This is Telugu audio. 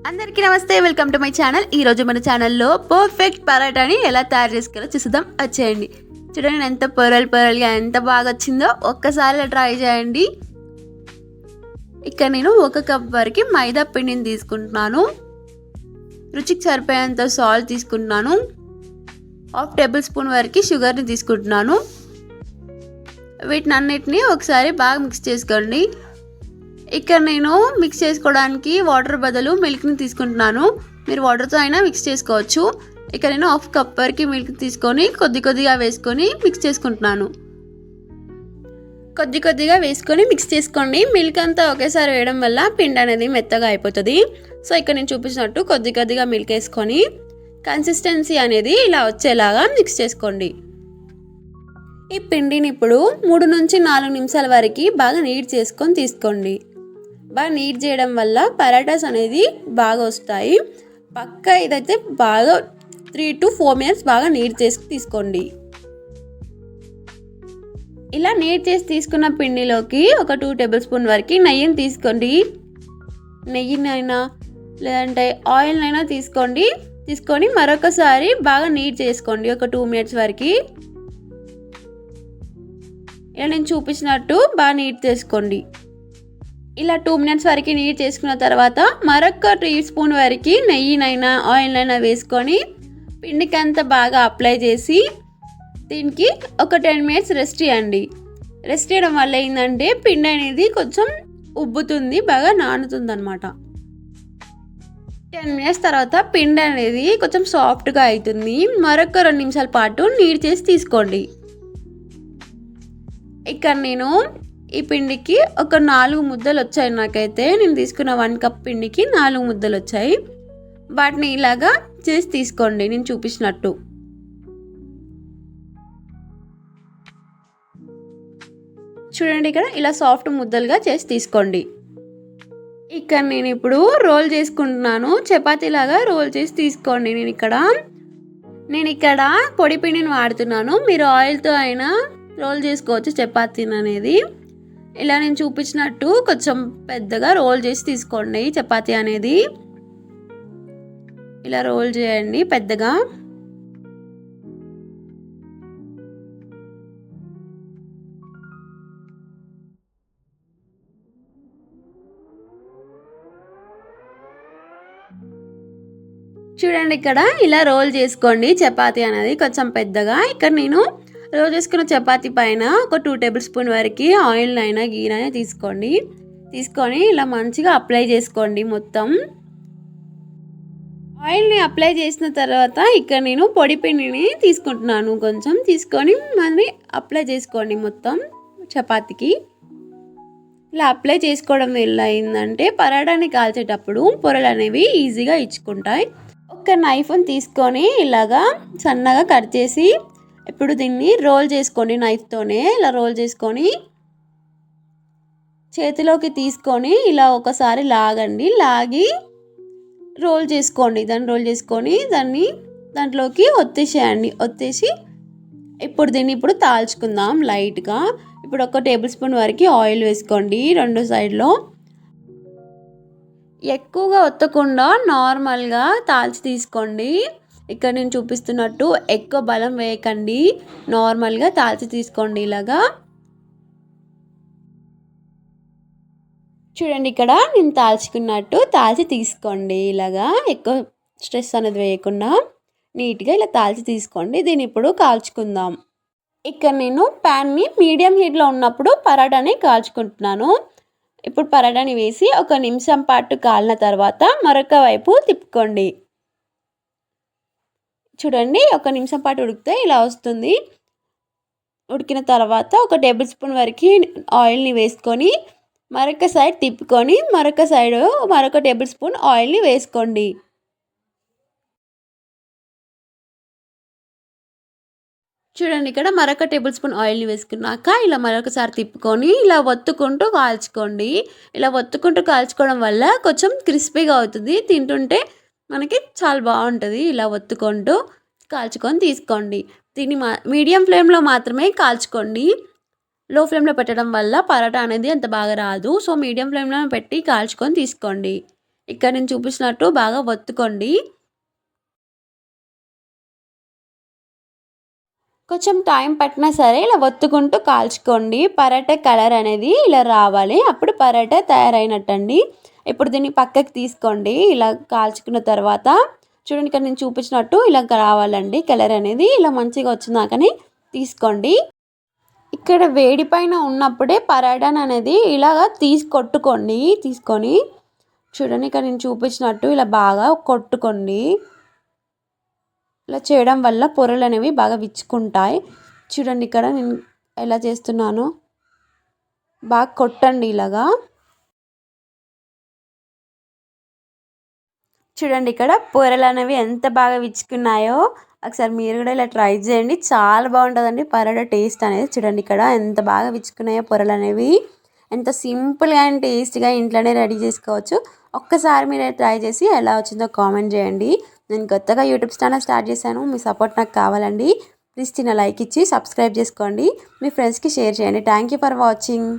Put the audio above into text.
అందరికీ నమస్తే, వెల్కమ్ టు మై ఛానల్. ఈరోజు మన ఛానల్లో పర్ఫెక్ట్ పరాటాని ఎలా తయారు చేసుకోవాలో చూద్దాం. వచ్చేయండి. చూడండి ఎంత పొరలుగా ఎంత బాగా వచ్చిందో. ఒక్కసారి ట్రై చేయండి. ఇక్కడ నేను 1 కప్ వరకు మైదా పిండిని తీసుకుంటున్నాను. రుచికి సరిపోయేంత సాల్ట్ తీసుకుంటున్నాను. 1/2 టేబుల్ స్పూన్ వరకు షుగర్ని తీసుకుంటున్నాను. వీటిని అన్నిటినీ ఒకసారి బాగా మిక్స్ చేసుకోండి. ఇక్కడ నేను మిక్స్ చేసుకోవడానికి వాటర్ బదులు మిల్క్ని తీసుకుంటున్నాను. మీరు వాటర్తో అయినా మిక్స్ చేసుకోవచ్చు. ఇక్కడ నేను 1/2 కప్ వరకు మిల్క్ తీసుకొని కొద్దిగా వేసుకొని మిక్స్ చేసుకుంటున్నాను. కొద్దిగా వేసుకొని మిక్స్ చేసుకోండి. మిల్క్ అంతా ఒకేసారి వేయడం వల్ల పిండి అనేది మెత్తగా అయిపోతుంది. సో ఇక్కడ నేను చూపించినట్టు కొద్దిగా మిల్క్ వేసుకొని కన్సిస్టెన్సీ అనేది ఇలా వచ్చేలాగా మిక్స్ చేసుకోండి. ఈ పిండిని ఇప్పుడు 3 నుంచి 4 నిమిషాల వరకు బాగా నీట్ చేసుకొని తీసుకోండి. బాగా నీట్ చేయడం వల్ల పరాటాస్ అనేది బాగా వస్తాయి. పక్కా ఇదైతే బాగా 3 to 4 మినిట్స్ బాగా నీట్ చేసి తీసుకోండి. ఇలా నీట్ చేసి తీసుకున్న పిండిలోకి ఒక 2 టేబుల్ స్పూన్ వరకు నెయ్యిని తీసుకోండి. నెయ్యినైనా లేదంటే ఆయిల్నైనా తీసుకొని మరొకసారి బాగా నీట్ చేసుకోండి. ఒక 2 మినిట్స్ వరకు ఇలా నేను చూపించినట్టు బాగా నీట్ చేసుకోండి. ఇలా 2 మినిట్స్ వరకు నీట్ చేసుకున్న తర్వాత మరొక 3 స్పూన్ వరకు నెయ్యినైనా ఆయిల్నైనా వేసుకొని పిండికి అంతా బాగా అప్లై చేసి దీనికి ఒక 10 మినిట్స్ రెస్ట్ చేయండి. రెస్ట్ చేయడం వల్ల ఏంటంటే పిండి అనేది కొంచెం ఉబ్బుతుంది, బాగా నానుతుంది అనమాట. 10 మినిట్స్ తర్వాత పిండి అనేది కొంచెం సాఫ్ట్గా అవుతుంది. మరొక 2 నిమిషాల పాటు నీట్ చేసి తీసుకోండి. ఇక్కడ నేను ఈ పిండికి ఒక 4 ముద్దలు వచ్చాయి. నాకైతే నేను తీసుకున్న 1 కప్ పిండికి 4 ముద్దలు వచ్చాయి. వాటిని ఇలాగా చేసి తీసుకోండి నేను చూపించినట్టు. చూడండి, ఇక్కడ ఇలా సాఫ్ట్ ముద్దలుగా చేసి తీసుకోండి. ఇక్కడ నేను ఇప్పుడు రోల్ చేసుకుంటున్నాను. చపాతీలాగా రోల్ చేసి తీసుకోండి. నేను ఇక్కడ పొడి పిండిని వాడుతున్నాను. మీరు ఆయిల్తో అయినా రోల్ చేసుకోవచ్చు చపాతీని అనేది. ఇలా నేను చూపించినట్టు కొంచెం పెద్దగా రోల్ చేసి తీసుకోండి. చపాతీ అనేది ఇలా రోల్ చేయండి పెద్దగా. చూడండి, ఇక్కడ ఇలా రోల్ చేసుకోండి చపాతీ అనేది కొంచెం పెద్దగా. ఇక్కడ నేను రోల్ చేసుకున్న చపాతీ పైన ఒక 2 టేబుల్ స్పూన్ వరకు ఆయిల్ అయినా గీనైనా తీసుకొని ఇలా మంచిగా అప్లై చేసుకోండి. మొత్తం ఆయిల్ని అప్లై చేసిన తర్వాత ఇక్కడ నేను పొడి పిండిని తీసుకుంటున్నాను. కొంచెం తీసుకొని మళ్ళీ అప్లై చేసుకోండి మొత్తం చపాతీకి. ఇలా అప్లై చేసుకోవడం వల్ల ఏంటంటే పరాటాని కాల్చేటప్పుడు పొరలు అనేవి ఈజీగా ఇచ్చుకుంటాయి. ఒక నైఫ్ని తీసుకొని ఇలాగా సన్నగా కట్ చేసి ఇప్పుడు దీన్ని రోల్ చేసుకోండి. నైఫ్తోనే ఇలా రోల్ చేసుకొని చేతిలోకి తీసుకొని ఇలా ఒకసారి లాగి రోల్ చేసుకోండి. దాన్ని దాంట్లోకి ఒత్తేసి ఇప్పుడు తాల్చుకుందాం లైట్గా. ఇప్పుడు 1 టేబుల్ స్పూన్ వరకు ఆయిల్ వేసుకోండి 2 సైడ్లో. ఎక్కువగా ఒత్తకుండా నార్మల్గా తాల్చి తీసుకోండి. ఇక్కడ నేను చూపిస్తున్నట్టు ఎక్కువ బలం వేయకండి, నార్మల్గా తాల్చి తీసుకోండి ఇలాగా. చూడండి, ఇక్కడ నేను తాల్చి తీసుకోండి ఇలాగా. ఎక్కువ స్ట్రెస్ అనేది వేయకుండా నీట్గా ఇలా తాల్చి తీసుకోండి. దీన్ని ఇప్పుడు కాల్చుకుందాం. ఇక్కడ నేను ప్యాన్ని మీడియం హీట్లో ఉన్నప్పుడు పరాటాని కాల్చుకుంటున్నాను. ఇప్పుడు పరాటాని వేసి 1 నిమిషం పాటు కాలిన తర్వాత మరొక వైపు తిప్పుకోండి. చూడండి, 1 నిమిషం పాటు ఉడికితే ఇలా వస్తుంది. ఉడికిన తర్వాత 1 టేబుల్ స్పూన్ వరకు ఆయిల్ని వేసుకొని మరొక సైడ్ తిప్పుకొని మరొక టేబుల్ స్పూన్ ఆయిల్ని వేసుకోండి. చూడండి, ఇక్కడ మరొక టేబుల్ స్పూన్ ఆయిల్ని వేసుకున్నాక ఇలా మరొకసారి తిప్పుకొని ఇలా ఒత్తుకుంటూ కాల్చుకోండి. ఇలా ఒత్తుకుంటూ కాల్చుకోవడం వల్ల కొంచెం క్రిస్పీగా అవుతుంది. తింటుంటే మనకి చాలా బాగుంటుంది. ఇలా ఒత్తుకుంటూ కాల్చుకొని తీసుకోండి. దీన్ని మీడియం ఫ్లేమ్లో మాత్రమే కాల్చుకోండి. లో ఫ్లేమ్లో పెట్టడం వల్ల పరాటా అనేది అంత బాగా రాదు. సో మీడియం ఫ్లేమ్లో పెట్టి కాల్చుకొని తీసుకోండి. ఇక్కడ నేను చూపించినట్టు బాగా ఒత్తుకోండి. కొంచెం టైం పట్టినా సరే ఇలా ఒత్తుకుంటూ కాల్చుకోండి. పరాటా కలర్ అనేది ఇలా రావాలి. అప్పుడు పరాటా తయారైనట్టండి. ఇప్పుడు దీన్ని పక్కకి తీసుకోండి. ఇలా కాల్చుకున్న తర్వాత చూడండి, ఇక్కడ నేను చూపించినట్టు ఇలా రావాలండి. కలర్ అనేది ఇలా మంచిగా వచ్చినాకనే తీసుకోండి. ఇక్కడ వేడి పైన ఉన్నప్పుడే పరాటాని అనేది ఇలాగా తీసుకొని చూడండి, ఇక్కడ నేను చూపించినట్టు ఇలా బాగా కొట్టుకోండి. ఇలా చేయడం వల్ల పొరలు అనేవి బాగా విచ్చుకుంటాయి. చూడండి, ఇక్కడ నేను ఎలా చేస్తున్నానో బాగా కొట్టండి ఇలాగా. చూడండి, ఇక్కడ పొరలు అనేవి ఎంత బాగా విచ్చుకున్నాయో. ఒకసారి మీరు కూడా ఇలా ట్రై చేయండి. చాలా బాగుంటుందండి పరోటా టేస్ట్ అనేది. చూడండి, ఇక్కడ ఎంత బాగా విచ్చుకున్నాయో పొరలు అనేవి. ఎంత సింపుల్గా అండ్ టేస్ట్గా ఇంట్లోనే రెడీ చేసుకోవచ్చు. ఒక్కసారి మీరు ట్రై చేసి ఎలా వచ్చిందో కామెంట్ చేయండి. నేను కొత్తగా యూట్యూబ్ ఛానల్ స్టార్ట్ చేశాను. మీ సపోర్ట్ నాకు కావాలండి. ప్లీజ్ చిన్న లైక్ ఇచ్చి సబ్స్క్రైబ్ చేసుకోండి. మీ ఫ్రెండ్స్కి షేర్ చేయండి. Thank you for watching.